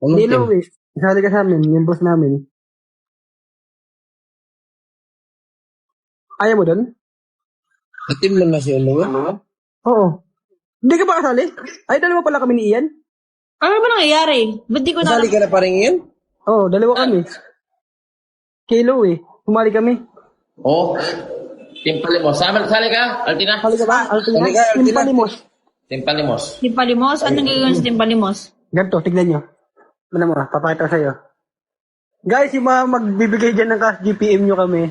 Anong Hindi, team? Luis. Isali ka sa amin, yung boss namin. Ayaw mo doon? Sa team mo na si ano? Oo. Hindi ka ba kasali? Ay, dalawa pala kami ni Ian. Ano ba nangyayari? Ba't di ko na Kasali alam? ka na pa rin yun? Oo, dalawa kami. Kilo eh. Sumali kami. Oh, Team Palimos. Sali ka, Altina? Sali ka ba? Altina? Sali ka, Altina. Team Palimos. Team Palimos. Timpalimos? Anong gagawin sa Timpalimos? Ganto, tignan nyo. Ano mo, papakita ko sa'yo. Guys, yung mga magbibigay dyan ng cash GPM nyo kami.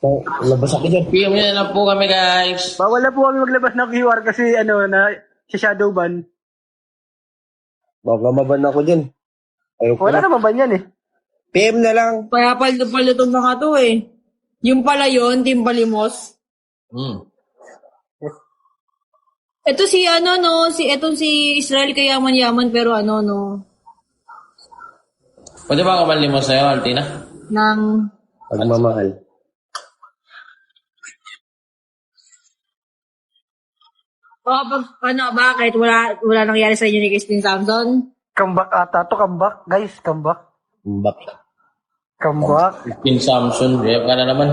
Oh, labas ako dyan. PM nyo na lang po kami, guys. Bawal na po kami maglabas ng QR kasi ano, na si shadow ban. Baka maban ako dyan. Ayoko Wala na. naman ban yan eh. PM na lang. Kaya paldo-paldo itong mga to eh. Yung pala yun, Timpalimos. Ito si ano no, etong si Israel kayaman-yaman pero ano no, Pwede ba ako malimos sa'yo, Altina? ng Pagmamahal. bakit? Wala nangyari sa inyo ni Christine Samson? Comeback ata to, comeback. Guys, comeback. Comeback. Comeback. Team Samson, rep ka na naman.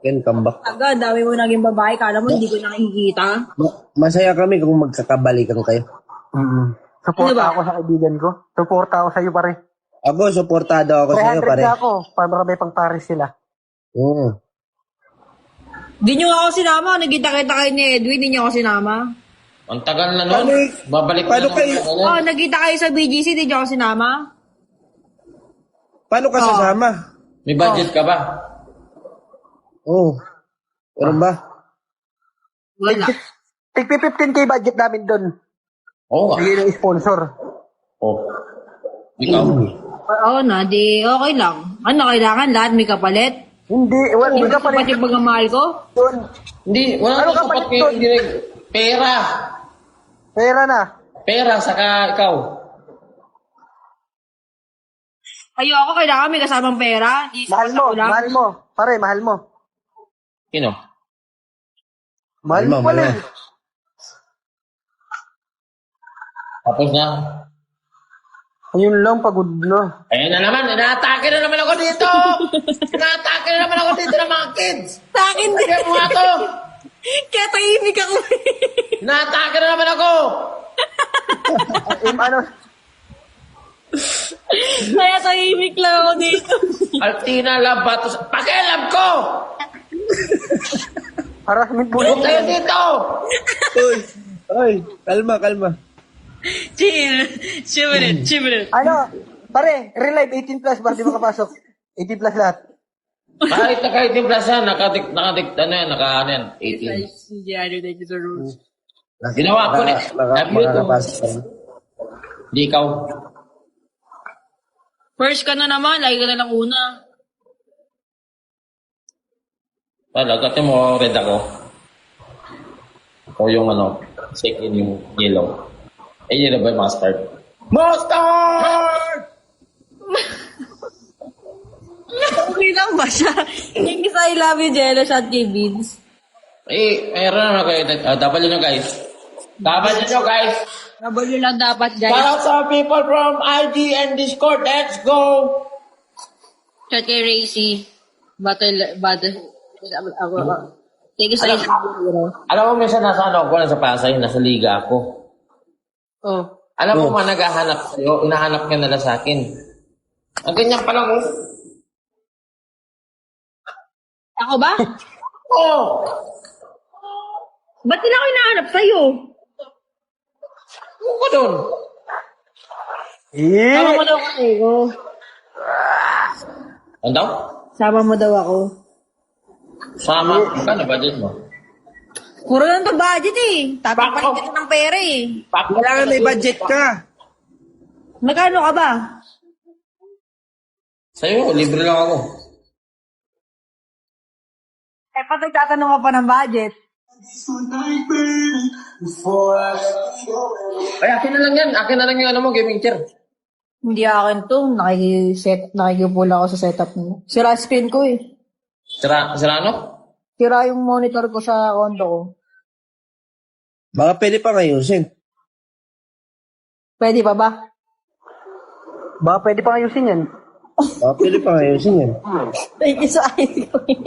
Yan, comeback. Aga, dami mo naging babae, kala mo hindi ko nakikita. Masaya kami kung magkakabalikan kayo. Suporta Ano ba? ako sa kaibigan ko. Suporta ako sa'yo pare. Ako, supportado ako sa'yo, 300 pare. na ako. Para may pang Paris sila. Oo. Di nyo ako sinama, nagkita-kita kayo ni Edwin, di nyo ako sinama. Ang tagal na nun. Babalik Paano na kayo? naman. Oh, nagkita kayo sa BGC, di nyo ako sinama. Paano ka sasama? May budget ka ba? Oo. Meron ba? Wala. Tig 15k budget namin doon. Oo nga. Bigay ng sponsor. Oh. Ikaw. Oo na, di okay lang. Ano kailangan? Lahat may kapalit? Hindi, wala Hindi ka ka pa rin yung pagmamahal ko? doon. Hindi, wala Ano ano ka sapat palit kayo. doon? Hindi rin. Pera. Pera na. Pera, saka ikaw. Ayoko, kailangan may kasamang pera. Di Mahal mo, lang. mahal mo. Pare, mahal mo. Sino? Mahal mo Mahal pala. mo. eh. Tapos na. Ayun lang, pagod na. Ayun na naman, inaatake na naman ako dito! Inaatake na naman ako dito ng mga kids! Sa akin din. Kaya mo nga to! Kaya tahimik ako. Inaatake na naman ako! Ano, Kaya tahimik lang ako dito. Altina Labatos, pakialam ko! harassment Huwag bullying. kayo dito! Uy. Uy. Kalma, kalma. Chill. Chill. Ano, pare, real life 18 plus, bakit di makapasok? 18 plus lahat. Kahit yung plus yan, ano yan, 18. Hindi, ano na yung rules. Ginawa ko na. Love you too. Makakapasok ka na. Di ikaw. First ka na naman, lagi ka na lang una. Talaga, mo red ako. O yung second yung yellow. Eh, yellow ba yung mustard? Mustard! Okay lang ba siya? Yung isa I love you, Jello, shot kay Vince. Eh, meron na kayo. Dapat nyo guys. Dapat nyo guys. W lang dapat, guys. Shout out sa people from IG and Discord. Let's go! Shot kay Racy. Battle. Sige sa Alam mo, minsan nasa ako, nasa Pasay, nasa liga ako. Oh. Alam mo, naghahanap sa'yo, inahanap ka nila sa akin. Ang ganyan pa lang, oh. Ako ba? Oh! Ba't nila ako hinahanap sa'yo? Ano ko doon? Sama mo daw ako. Ano daw? Sama mo daw ako. Sama. Kano budget mo? Puro lang to budget eh. Tapapalit ka ng pera eh. Kailangan may budget ka. Magkano ka ba? Sa'yo, libre lang ako. Eh, pati tatanong ka pa ng budget. Ay, akin na lang yan. Akin na lang yung gaming chair. Hindi akin to. Nakikipula ako sa setup mo. Sira screen ko eh. Sira ano? Sira yung monitor ko sa condo ko. Baka pwede pa ngayusin. Pwede pa ba? Ba, pwede pang ayusin yan. Pili pa ayusin yan. Thank you sa ice cream.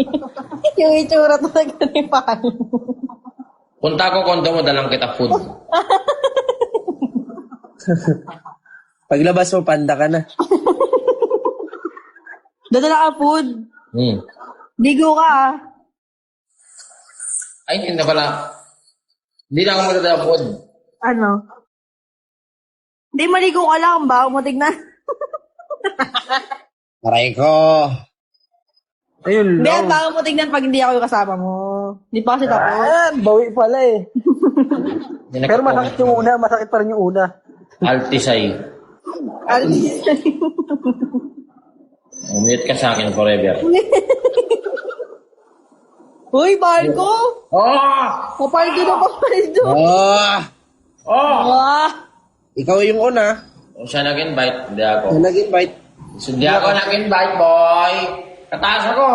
Yung itsura talaga ni Pan. Punta ko kondo mo, dalang kita food. Paglabas mo, panda ka na. Dadala ka food. Bigo ka ah. Ay, hindi na pala. Hindi na ako magdadala food. Ano? Hindi, maligo ka lang ba? Matignan. Aray ko. Ayun Hindi, lang. bago mo tignan pag hindi ako yung kasama mo. Hindi pa kasi tapos. Bawi pala eh. Hindi Pero nagka-comment masakit yung una, masakit pa rin yung una. Altisay. Umute ka sa akin forever. Uy, Marco! Oh! Papaldo na papaldo! Oh! Oh! Ah! Ikaw yung una. Kung siya nag-invite, hindi ako. Nag-invite. Hindi ako nag-invite, boy. Kataas ako.